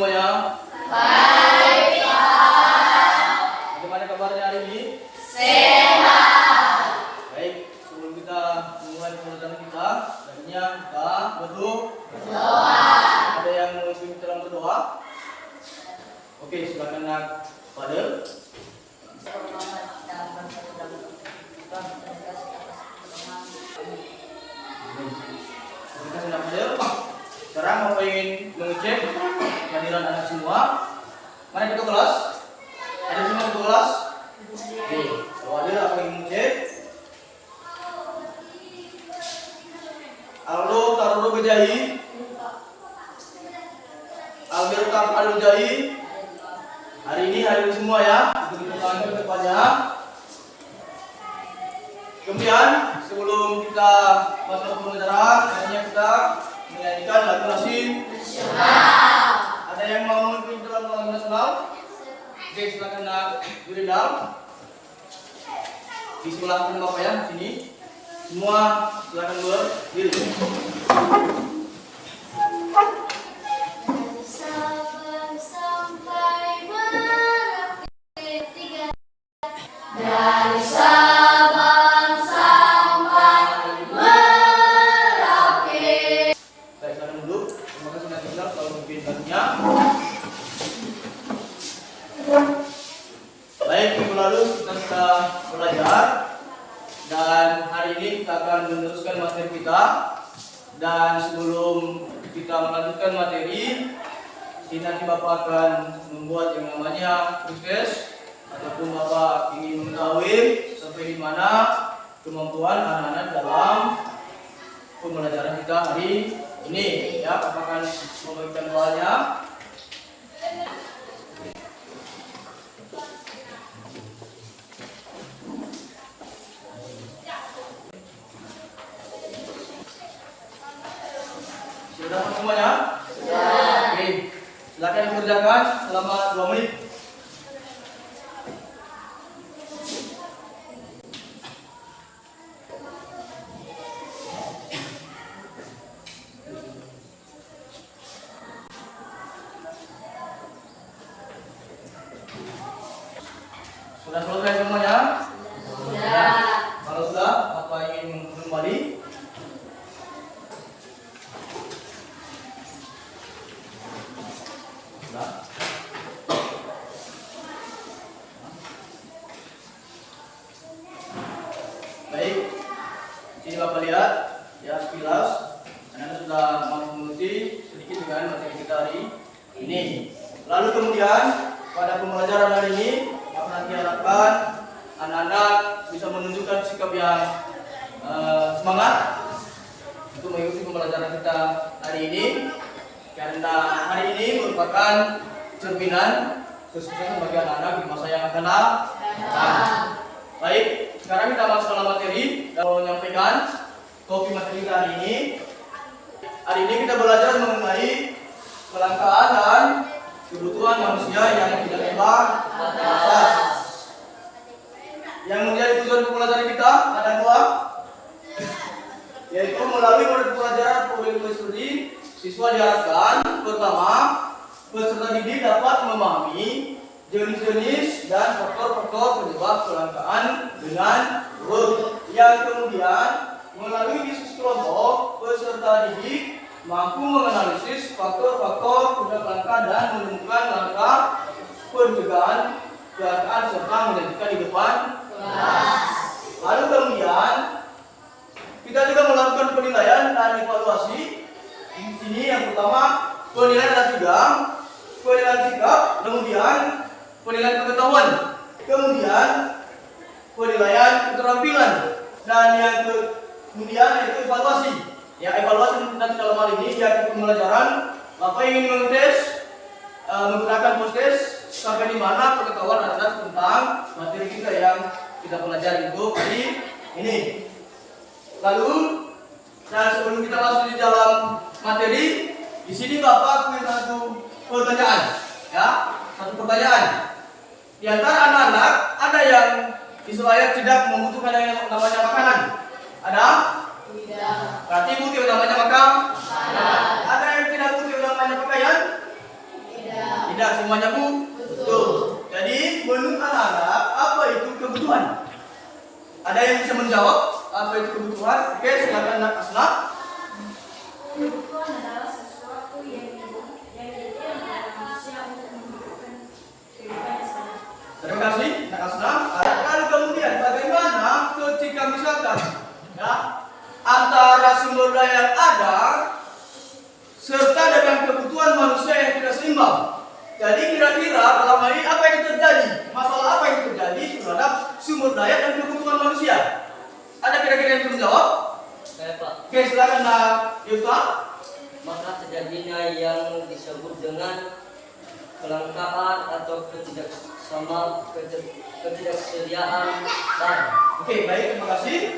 semuanya? Baik, Pak. Bagaimana kabarnya hari ini? Sehat. Baik, sebelum kita memulai pembelajaran kita, selanjutnya kita berdoa. Ada yang memimpin dalam berdoa? Oke, silakan Nak Fadel. Terima kasih Nak Fadel. Sekarang Bapak ingin mengecek kehadiran anak semua. Mana ketua kelas? Ada semua ketua kelas? Oke, kalau ada aku ingin mengecek. Aldo Tarudo Bejahi, Alberta Aldo Bejahi. Hari ini hadir semua ya. Begitu panggil kepada. Kemudian sebelum kita masuk ke pembelajaran, akhirnya kita menyanyikan lagu nasional. Ada yang mau memimpin dalam lagu nasional? Oke, silakan Nak Yuridam. Di sebelah kanan Bapak ya, sini. Semua silakan berdiri. Dari Sabang sampai Merauke. Baik, silakan duduk. Terima kasih Nak Yuridam kalau memimpin lagunya. Baik, minggu lalu kita sudah belajar dan hari ini kita akan meneruskan materi kita. Dan sebelum kita melanjutkan materi, ini nanti Bapak akan membuat yang namanya quiz ataupun Bapak ingin mengetahui sampai di mana kemampuan anak-anak dalam pembelajaran kita hari ini. Ya, Bapak akan membagikan soalnya. Sudah dapat semuanya? Sudah. Oke, silakan dikerjakan selama 2 menit. Sudah selesai semuanya? Sudah. Kalau sudah, Bapak ingin kembali? Sudah. Baik, sini Bapak lihat ya sekilas, Anda sudah mampu mengerti sedikit dengan materi kita hari ini. Lalu kemudian pada pembelajaran hari ini, Bapak nanti harapkan anak-anak bisa menunjukkan sikap yang semangat untuk mengikuti pembelajaran kita hari ini. Karena hari ini merupakan cerminan kesuksesan bagi anak-anak di masa yang akan datang. Baik, sekarang kita masuk dalam materi dan mau menyampaikan topik materi kita hari ini. Hari ini kita belajar mengenai kelangkaan dan kebutuhan manusia yang tidak terbatas. Yang menjadi tujuan pembelajaran kita ada 2, yaitu melalui modul pembelajaran problem studi. Siswa diharapkan pertama, peserta didik dapat memahami jenis-jenis dan faktor-faktor penyebab kelangkaan dengan baik. Yang kemudian, melalui diskusi kelompok, peserta didik mampu menganalisis faktor-faktor penyebab kelangkaan dan menemukan langkah pencegahan kelangkaan serta menyajikan di depan kelas. Lalu kemudian, kita juga melakukan penilaian dan evaluasi. Di sini yang pertama penilaian ada 3, penilaian sikap, kemudian penilaian pengetahuan, kemudian penilaian keterampilan, dan yang kemudian yaitu evaluasi. Ya, evaluasi nanti dalam hal ini yaitu pembelajaran. Bapak ingin mengetes menggunakan post-test sampai di mana pengetahuan Anda tentang materi kita yang kita pelajari untuk hari ini. Lalu, dan sebelum kita masuk di dalam materi, di sini Bapak punya satu pertanyaan, ya, satu pertanyaan. Di antara anak-anak ada yang istilahnya tidak membutuhkan yang namanya makanan. Ada? Tidak. Berarti butuh yang namanya makan? Ada. Ada yang tidak butuh yang namanya pakaian? Tidak. Tidak semuanya Bu? Betul. Jadi menurut anak-anak apa itu kebutuhan? Ada yang bisa menjawab apa itu kebutuhan? Oke, silakan Nak Asna. Kebutuhan adalah sesuatu yang dibutuhkan oleh manusia untuk menghidupkan kehidupan sehari. Terima kasih Nak Asna. Lalu kemudian bagaimana ketika misalkan ya antara sumber daya yang ada serta dengan kebutuhan manusia yang tidak seimbang. Jadi kira-kira dalam hal ini apa yang terjadi? Masalah apa yang terjadi terhadap sumber daya dan kebutuhan manusia? Ada kira-kira yang bisa menjawab? Saya Pak, Oke, silakan Nak Yufta. maka terjadinya yang disebut dengan kelangkaan atau ketidaksediaan barang. Oke, baik, terima kasih.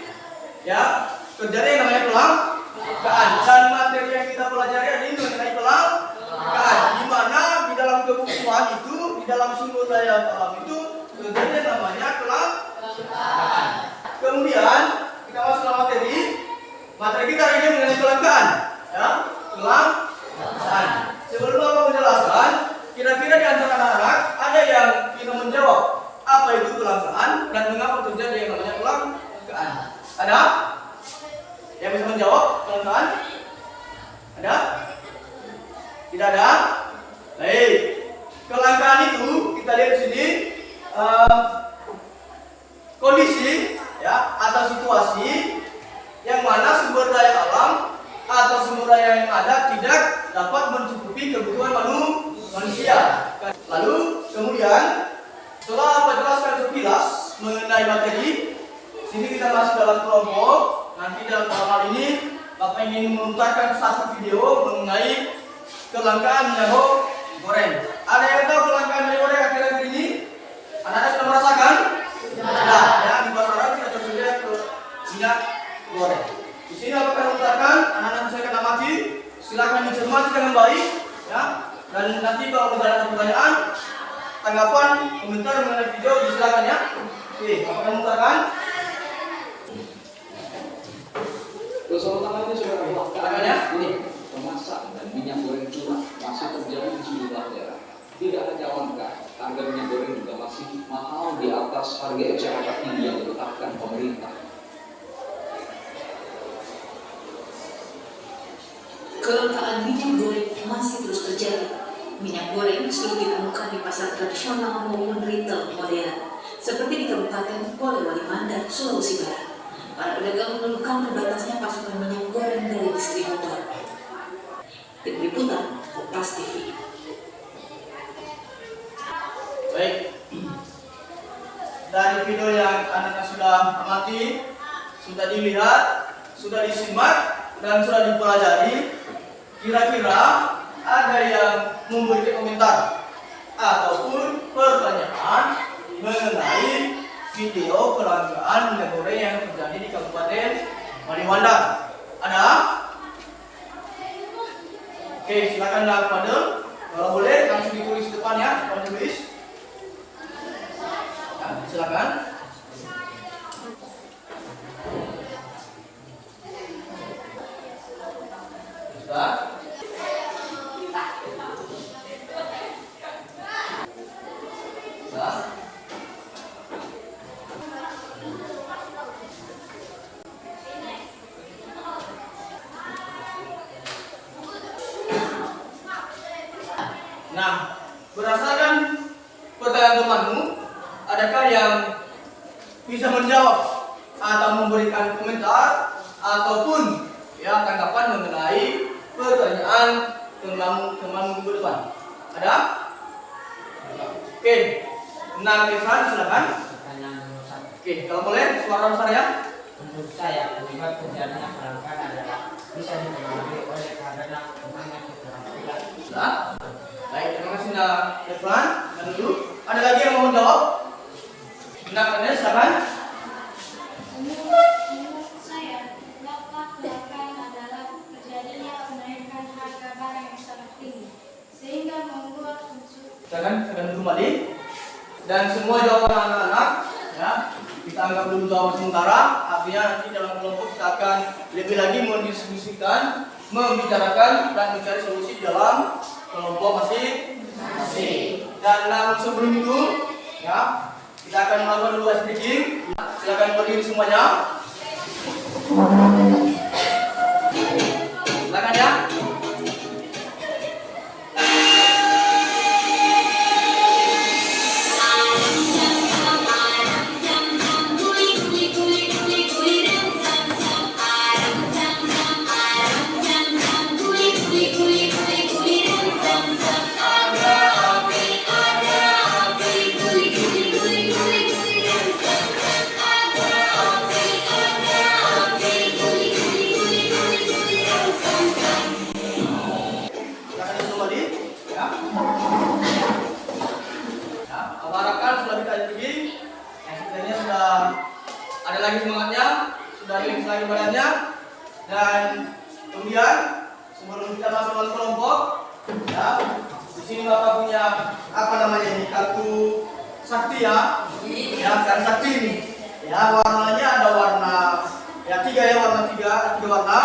Ya, terjadi yang namanya kelangkaan. Dan materi yang kita pelajari hari ini mengenai kelangkaan, di mana di dalam kebutuhan itu, di dalam sumber daya alam itu terjadi yang namanya kelangkaan. Kemudian kita masuk dalam materi. Materi kita hari ini mengenai kelangkaan. Ya, kelangkaan. Sebelum Bapak menjelaskan, kira-kira di antara anak-anak ada yang bisa menjawab apa itu kelangkaan dan mengapa terjadi yang namanya kelangkaan? Ada? Yang bisa menjawab kelangkaan? Ada? Tidak ada? Baik. Kelangkaan itu kita lihat di sini kondisi ya atau situasi yang mana sumber daya alam atau sumber daya yang ada tidak dapat mencukupi kebutuhan manusia. Lalu kemudian setelah Bapak jelaskan sekilas mengenai materi, sini kita masuk dalam kelompok. Nanti dalam hal ini Bapak ingin memutarkan satu video mengenai kelangkaan minyak goreng. Ada yang tahu kelangkaan minyak goreng akhir-akhir ini? Anak-anak sudah merasakan? Sudah. Ya, di pasaran kita tersedia ke minyak goreng. Di sini Bapak akan memutarkan, anak-anak saya akan amati. Silakan dicermati dengan baik, ya. Dan nanti kalau ada pertanyaan, tanggapan, komentar mengenai video disilakan ya. Oke, Bapak akan memutarkan. Bersama tangannya sudah Silakan ya. ini pemasak dan minyak goreng curah masih terjadi di sejumlah daerah. Tidak hanya langka, harga minyak goreng juga masih mahal di atas harga eceran tertinggi yang ditetapkan pemerintah. Kelangkaan minyak goreng masih terus terjadi. Minyak goreng sulit ditemukan di pasar tradisional maupun retail modern, seperti di Kabupaten Polewali Mandar, Sulawesi Barat. Para pedagang mengeluhkan terbatasnya pasokan minyak goreng dari distributor. Tim Liputan, Kompas TV. Baik. Dari video yang anak-anak sudah amati, sudah dilihat, sudah disimak, dan sudah dipelajari, kira-kira ada yang memberikan komentar ataupun pertanyaan mengenai video kelangkaan minyak goreng yang terjadi di Kabupaten Maliwanda. Ada? Oke, silakan Nak Fadel. Kalau boleh langsung ditulis depan ya, Pak tulis. Ya, silakan. Sudah. Sudah. Nah, berdasarkan pertanyaan temanmu, adakah yang bisa menjawab atau memberikan komentar ataupun ya tanggapan mengenai pertanyaan temanmu minggu depan? Ada? Oke, Nah Irfan silakan. Pertanyaan nomor 1. Oke, kalau boleh suara besar ya. Menurut saya penyebab terjadinya kelangkaan adalah bisa dipengaruhi oleh karena kurangnya keterampilan. Sudah. Baik, terima kasih Nak Irfan. Dan dulu ada lagi yang mau menjawab? Nak Ernest silakan. Menurut saya, letak kelangkaan adalah terjadinya kenaikan harga barang yang sangat tinggi, sehingga membuat Silakan kembali. Dan semua jawaban anak-anak ya kita anggap dulu jawaban sementara. Artinya nanti dalam kelompok kita akan lebih lagi mendiskusikan, membicarakan dan mencari solusi dalam kelompok masing-masing. Dan namun sebelum itu, ya, kita akan melakukan dulu speaking. Silakan berdiri semuanya. Silakan ya. Ada lagi semangatnya, sudah rileks lagi badannya, dan kemudian sebelum kita masuk ke kelompok, ya, di sini Bapak punya apa namanya ini, kartu sakti ya, kartu sakti ini, ya, warnanya ada warna, ya tiga ya, warna tiga warna,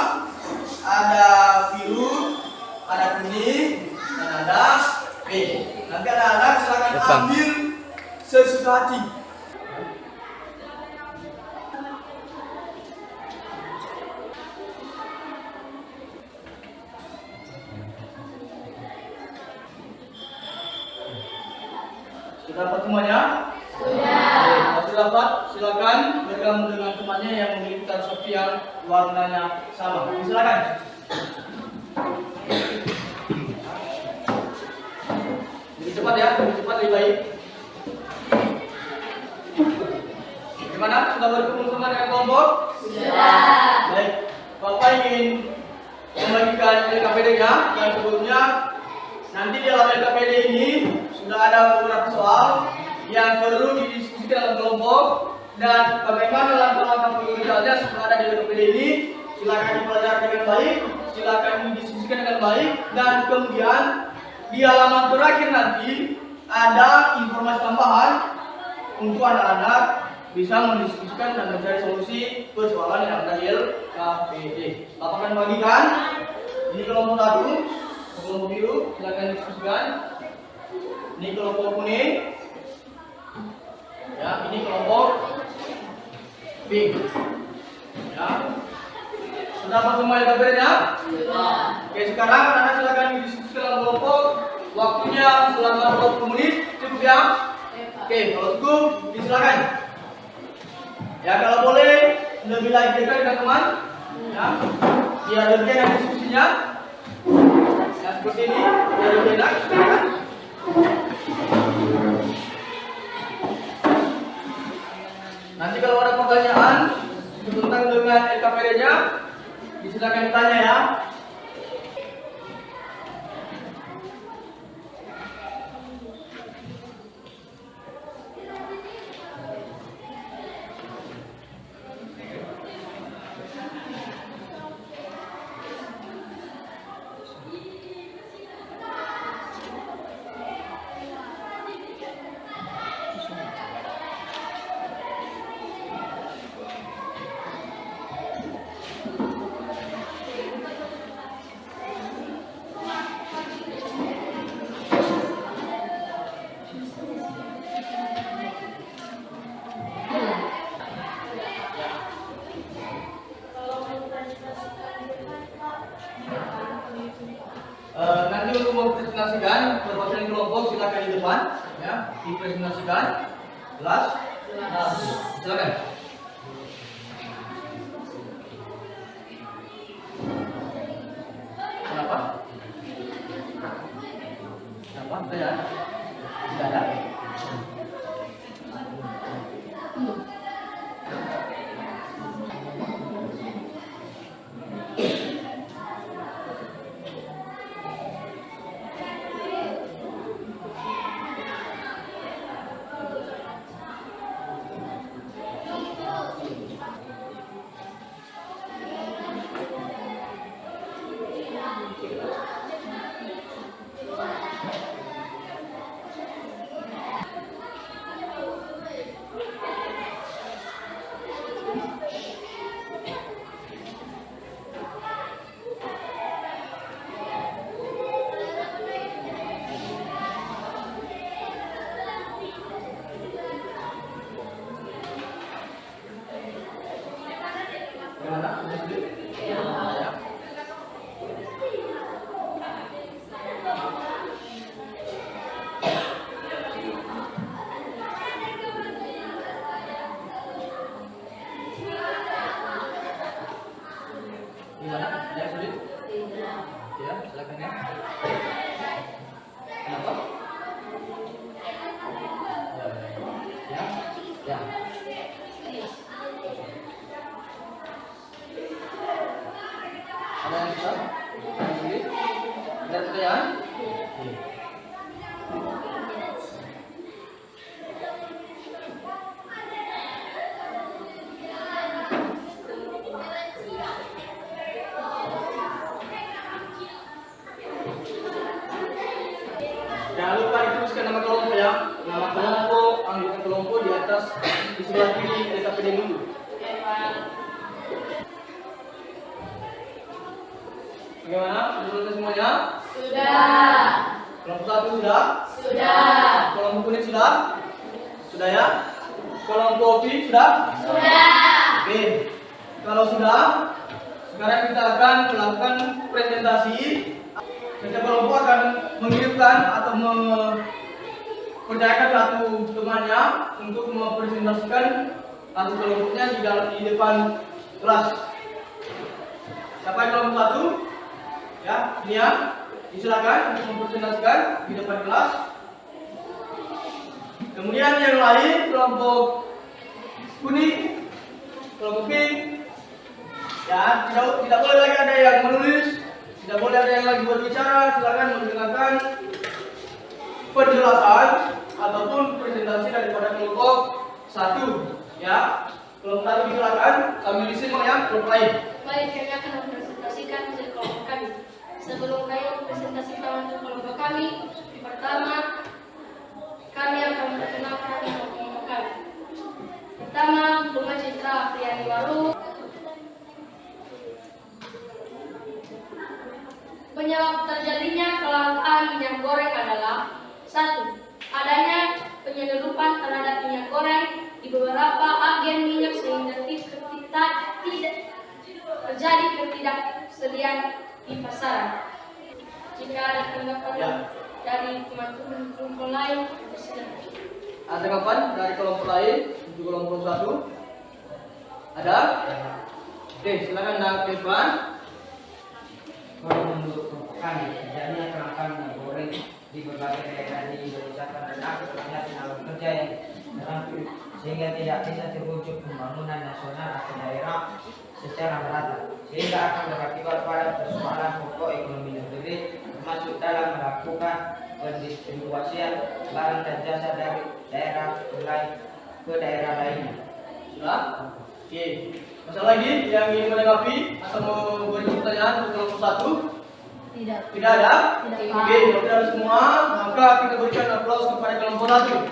ada biru, ada kuning, dan ada pink. Nanti anak-anak silakan ambil sesuka hati. Sudah dapat semuanya? Sudah. Sudah dapat, silakan bergabung dengan temannya yang memiliki kartu sakti yang warnanya sama. Silakan. Lebih cepat ya, lebih cepat lebih baik. Gimana? Sudah berkumpul sama dengan kelompok? Sudah. Baik. Bapak ingin membagikan LKPD-nya dan sebelumnya nanti di dalam LKPD ini sudah ada beberapa soal yang perlu didiskusikan dalam kelompok dan bagaimana langkah-langkah pengerjaannya sudah ada di LKPD ini. Silakan dipelajari dengan baik, silakan didiskusikan dengan baik, dan kemudian di halaman terakhir nanti ada informasi tambahan untuk anak-anak bisa mendiskusikan dan mencari solusi persoalan yang ada di LKPD. Bapak akan bagikan ini kelompok 1, kelompok biru, silakan diskusikan. Ini kelompok kuning, ya, ini kelompok pink, ya. Sudah dapat semua LKPD-nya? Oke, sekarang anak-anak silakan didiskusikan dalam kelompok. Waktunya selama 20 menit, cukup ya? Oke, kalau cukup, disilakan. Ya, kalau boleh lebih lagi dekat dengan teman, ya, biar lebih enak diskusinya. Ya, seperti ini, biar lebih enak. Silakan. Nanti kalau ada pertanyaan tentang dengan LKPD-nya, silakan ditanya ya. Nanti untuk mempresentasikan perwakilan kelompok silakan di depan, ya, dipresentasikan. Jelas? Silakan. Kenapa? Kenapa? Tidak ada. Ya. Gimana? Ya, sulit? Ya, silakan ya. Kenapa? Ya. Ya. Ada yang susah? Ada yang sulit? Ada pertanyaan? Jangan lupa dituliskan nama kelompok ya. Nama kelompok, anggota kelompok di atas di sebelah kiri TKPD dulu. Bagaimana? Sudah selesai semuanya? Sudah. Kelompok 1 sudah? Sudah. Kelompok kuning sudah? Sudah ya? Kelompok pink sudah? Sudah. Oke. Kalau sudah, sekarang kita akan melakukan presentasi. Setiap kelompok akan mengirimkan atau mempercayakan satu temannya untuk mempresentasikan satu kelompoknya di depan kelas. Siapa yang kelompok 1? Ya, ini ya. Silakan untuk mempresentasikan di depan kelas. Kemudian yang lain kelompok kuning, kelompok pink. Ya, tidak boleh lagi ada yang menulis. Tidak boleh ada yang lagi berbicara, silakan mendengarkan penjelasan ataupun presentasi daripada kelompok 1. Ya, kelompok 1 silakan sambil disimak ya kelompok lain. Baik, kami akan mempresentasikan hasil kelompok kami. Sebelum kami mempresentasikan untuk kelompok kami, pertama kami akan memperkenalkan kelompok kami. Pertama, Bunga Citra Apriani Waru. Penyebab terjadinya kelangkaan minyak goreng adalah 1. Adanya penyelundupan terhadap minyak goreng di beberapa agen minyak sehingga tidak terjadi ketidaksediaan di pasaran. Jika ada tanggapan dari teman-teman kelompok lain, silakan. Ada tanggapan dari kelompok lain untuk kelompok 1? Ada? Oke, silakan Kak Irfan. Kalau menurut kelompok kami, terjadinya kelangkaan minyak goreng di berbagai daerah di Indonesia karena kurangnya tenaga kerja yang terampil sehingga tidak bisa terwujud pembangunan nasional atau daerah secara merata, sehingga akan berakibat pada persoalan pokok ekonomi negeri, termasuk dalam melakukan pendistribusian barang dan jasa dari daerah lain ke daerah lainnya. Sudah? Oke. Masalah lagi yang ingin menanggapi atau mau memberi pertanyaan untuk kelompok 1? Tidak. Tidak ada? Tidak. Oke, kalau tidak ada semua, maka kita berikan aplaus kepada kelompok 1.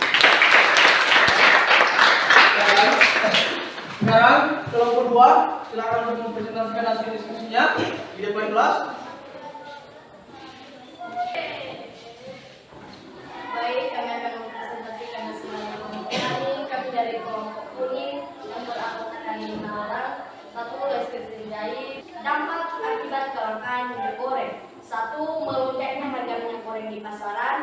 Sekarang kelompok 2, silakan untuk mempresentasikan hasil diskusinya di depan kelas. Baik, kami akan mempresentasikan hasil kelompok kami. Kami dari kelompok kuning yang beranggota dari Malang. 1. Deskripsi dari dampak akibat kelangkaan minyak goreng. 1. Melonjaknya harga minyak goreng di pasaran.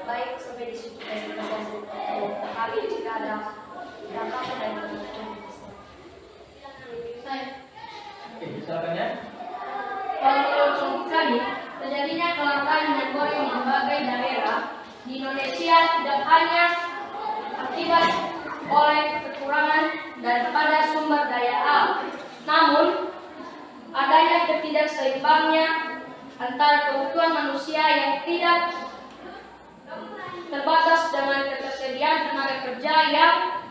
Baik, sampai di situ presentasi kelompok kami. Jika ada dampak dari minyak goreng di pasaran. Oke, silakan ya. Kalau kelompok kami, terjadinya kelangkaan minyak goreng di berbagai daerah di Indonesia tidak hanya akibat oleh kekurangan daripada sumber daya alam, namun adanya ketidakseimbangnya antara kebutuhan manusia yang tidak terbatas dengan ketersediaan tenaga kerja yang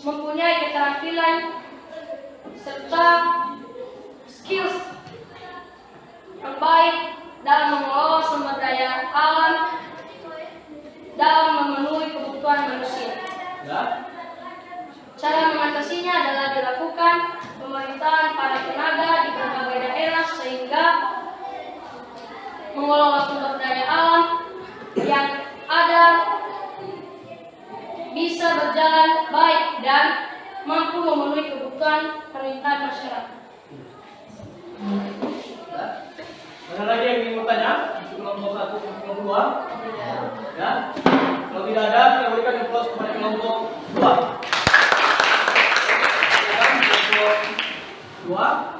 mempunyai keterampilan serta skills yang baik dalam mengelola sumber daya alam dalam memenuhi kebutuhan manusia. Ya. Cara mengatasinya adalah dilakukan pemerintahan para tenaga di berbagai daerah sehingga mengelola sumber daya alam yang ada bisa berjalan baik dan mampu memenuhi kebutuhan permintaan masyarakat.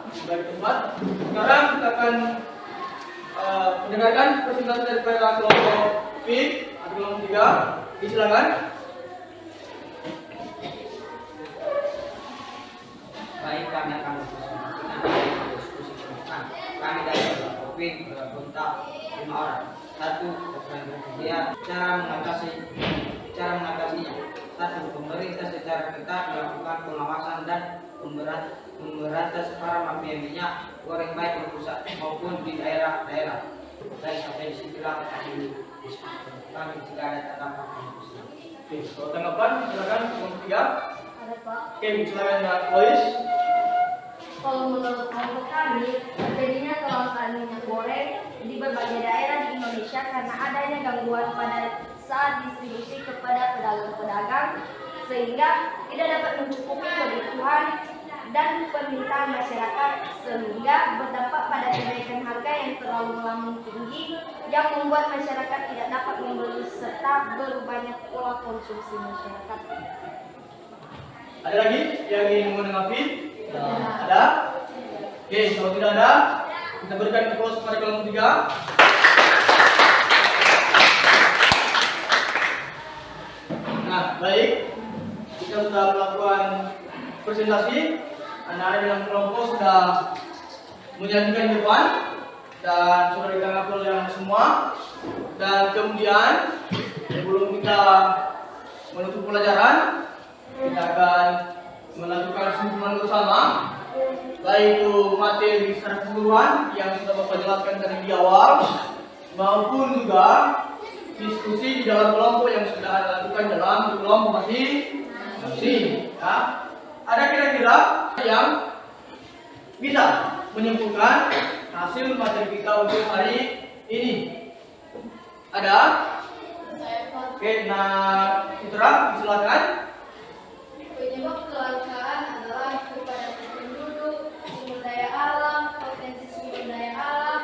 Baik tempat. Sekarang kita akan mendengarkan presentasi dari kelompok P atau kelompok 3. Silakan. Baik, kami akan diskusi tentang kami dari kelompok P berbentak 5 orang. 1. Dia cara mengatasinya. 1. Pemerintah secara ketat melakukan pengawasan dan memberantas para mafia minyak goreng baik di pusat maupun di daerah-daerah. Dari sampai disitulah kami jika ada tanggapan. Oke, kalau tanggapan silakan kelompok 3. Ada Pak. Oke, silakan Lois. Kalau menurut kelompok kami, terjadinya kelangkaan minyak goreng di berbagai daerah di Indonesia karena adanya gangguan pada saat distribusi kepada pedagang-pedagang sehingga tidak dapat mencukupi kebutuhan dan permintaan masyarakat sehingga berdampak pada kenaikan harga yang terlalu melambung tinggi yang membuat masyarakat tidak dapat membeli serta berubahnya pola konsumsi masyarakat. Ada lagi yang ingin menanggapi? Ada? Oke, kalau tidak ada, kita berikan applause kepada kelompok 3. Nah, baik. Kita sudah melakukan presentasi. Anak-anak dalam kelompok sudah menyajikan di depan dan sudah ditanggapi oleh yang semua. Dan kemudian sebelum kita menutup pelajaran, kita akan melakukan kesimpulan bersama, baik itu materi secara keseluruhan yang sudah Bapak jelaskan tadi di awal, maupun juga diskusi di dalam kelompok yang sudah Anda lakukan dalam kelompok masing-masing. Ya. Ada kira-kira yang bisa menyimpulkan hasil materi kita untuk hari ini? Ada? Oke, nah, Putra, silakan. Penyebab kelangkaan adalah kepada penduduk, sumber daya alam, potensi sumber daya alam,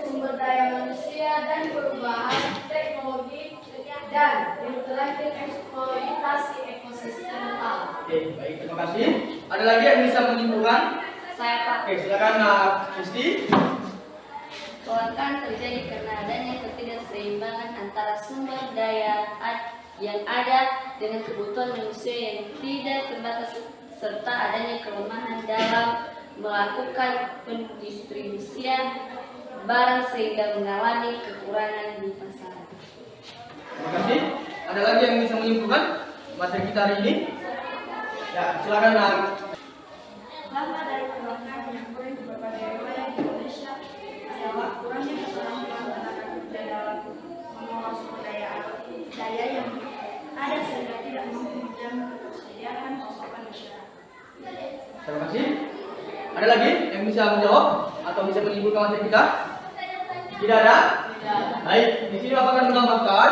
sumber daya manusia, dan perubahan teknologi dan yang terakhir eksploitasi ekosistem alam. Oke, baik, terima kasih. Ada lagi yang bisa menyimpulkan? Saya Pak. Oke, silakan Kristi. Kelangkaan terjadi karena adanya ketidakseimbangan antara sumber daya yang ada dengan kebutuhan manusia yang tidak terbatas serta adanya kelemahan dalam melakukan pendistribusian barang sehingga mengalami kekurangan di pasaran. Terima kasih. Ada lagi yang bisa menyimpulkan materi kita hari ini? Ya, silakan Dampak dari kelangkaan minyak goreng di berbagai wilayah di Indonesia adalah kurangnya keterampilan tenaga kerja dalam mengolah sumber daya yang ada sehingga tidak mampu menjamin ketersediaan pasokan masyarakat. Terima kasih. Ada lagi yang bisa menjawab atau bisa menyimpulkan materi kita? Tidak ada? Baik, di sini Bapak akan menambahkan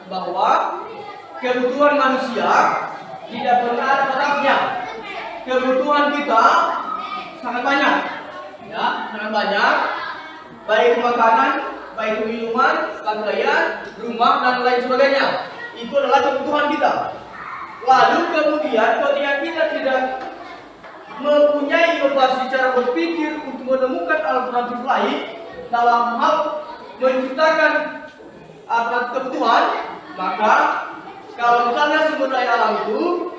bahwa kebutuhan manusia tidak pernah ada batasnya. Kebutuhan kita sangat banyak, ya, sangat banyak. Baik makanan, baik minuman, pakaian, rumah dan lain sebagainya. Itu adalah kebutuhan kita. Lalu kemudian ketika kita tidak mempunyai inovasi cara berpikir untuk menemukan alternatif lain dalam hal menciptakan alternatif kebutuhan, maka kalau misalnya sumber daya alam itu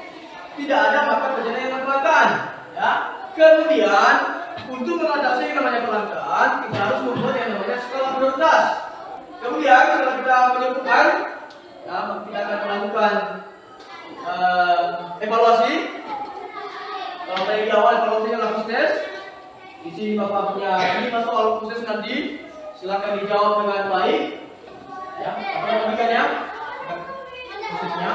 tidak ada, maka terjadi kelangkaan. Ya. Kemudian untuk mengatasi yang namanya kelangkaan, kita harus membuat yang namanya skala prioritas. Kemudian setelah kita menyimpulkan, ya, kita akan melakukan evaluasi. Kalau tadi di awal evaluasinya adalah proses. Di sini Bapak punya 5 soal proses nanti, silakan dijawab dengan baik. Ya, apa yang memberikannya? Prosesnya.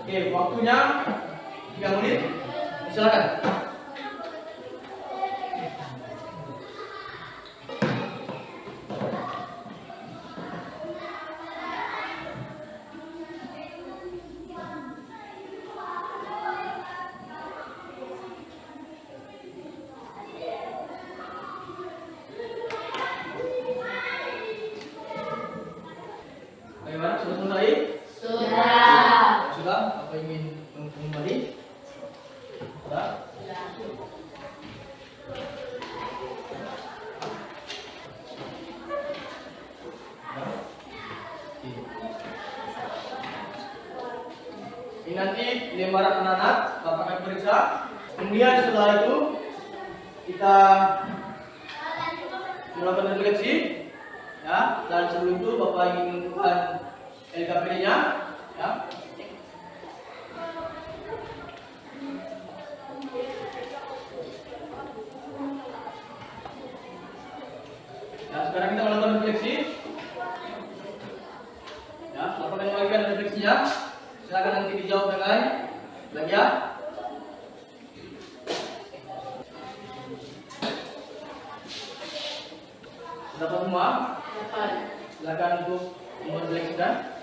Oke, waktunya 3 menit. Silakan. Bagaimana? Sudah selesai? Sudah. Apa ingin kembali? Sudah? Ini nanti lembaran anak-anak Bapak akan periksa. Kemudian setelah itu kita melakukan refleksi, ya. Dan sebelum itu Bapak ingin menentukan LKPD-nya, ya. Nah, sekarang kita melakukan refleksi. Ya, Bapak akan melakukan refleksinya. Silakan nanti dijawab dengan ya. Dapat semua? Silakan untuk merefleksikan.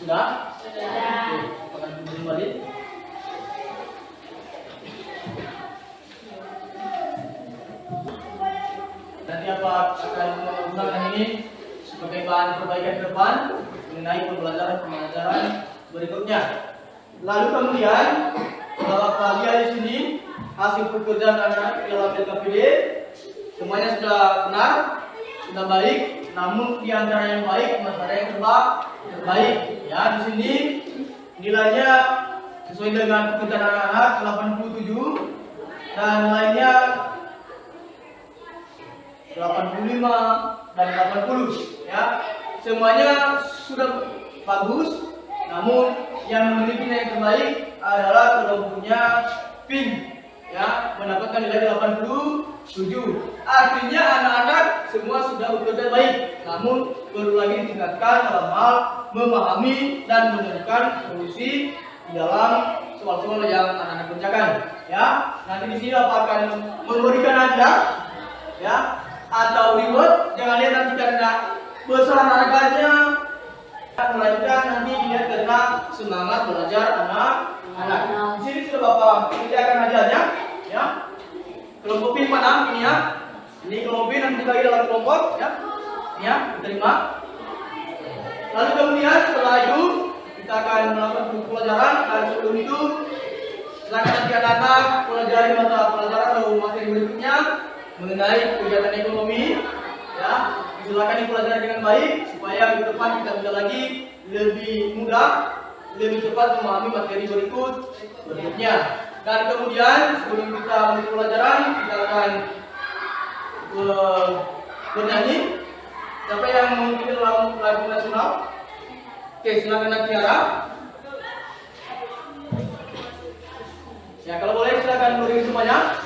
Sudah? Sudah. Oke, akan kembali. Nanti apa akan menggunakan ini sebagai bahan perbaikan ke depan mengenai pembelajaran berikutnya. Lalu kemudian kalau kalian di sini hasil pekerjaan anak dalam LKPD semuanya sudah benar, sudah baik. Namun di antara yang baik masih ada yang terbaik. Ya, di sini nilainya sesuai dengan pekerjaan anak-anak 87 dan lainnya 85 dan 80, ya. Semuanya sudah bagus, namun yang memiliki nilai terbaik adalah kelompoknya pink, ya, mendapatkan nilai 87. Artinya anak-anak semua sudah bekerja baik, namun perlu lagi ditingkatkan dalam hal memahami dan menemukan solusi di dalam soal-soal yang anak-anak kerjakan, ya. Nanti di sini Bapak akan memberikan hadiah, ya, atau reward. Jangan lihat nanti karena besar harganya, melainkan nanti dilihat karena semangat belajar anak-anak. Di sini sudah Bapak sediakan hadiahnya, ya. Kelompok pink mana ini, ya? Ini kelompok pink nanti dibagi dalam kelompok, ya. Ini, ya, diterima. Lalu kemudian setelah itu kita akan melakukan pelajaran, dan sebelum itu silakan nanti anak-anak pelajari mata pelajaran atau materi berikutnya mengenai kegiatan ekonomi, ya. Silakan dipelajari dengan baik supaya di depan kita bisa lagi lebih mudah, lebih cepat memahami materi berikutnya. Dan kemudian sebelum kita mulai pelajaran kita akan bernyanyi. Siapa yang mengikuti lagu nasional? Oke, silakan Nak Tiara. Ya, kalau boleh silakan berdiri semuanya.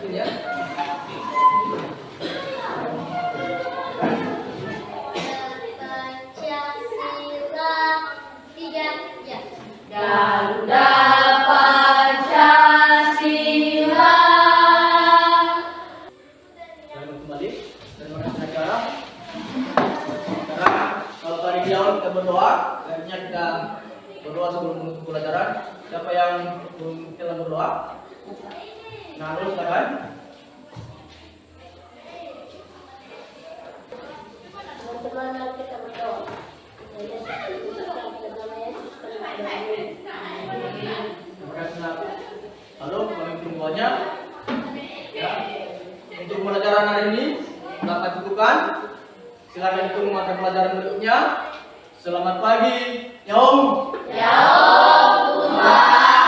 Sini, ya. Pancasila 3 ya. Garuda Pancasila. Selamat kembali. Terima kasih Nak Tiara. Sekarang kalau tadi di awal kita berdoa, akhirnya kita berdoa sebelum menutup pelajaran. Siapa yang kita berdoa? Nah, terus silakan. Teman-teman, mari kita berdoa. Terima kasih Nak. Lalu pemimpin doanya, ya. Untuk pelajaran hari ini dapat cukupkan. Silakan ditunggu mata pelajaran berikutnya. Selamat pagi. Yaum.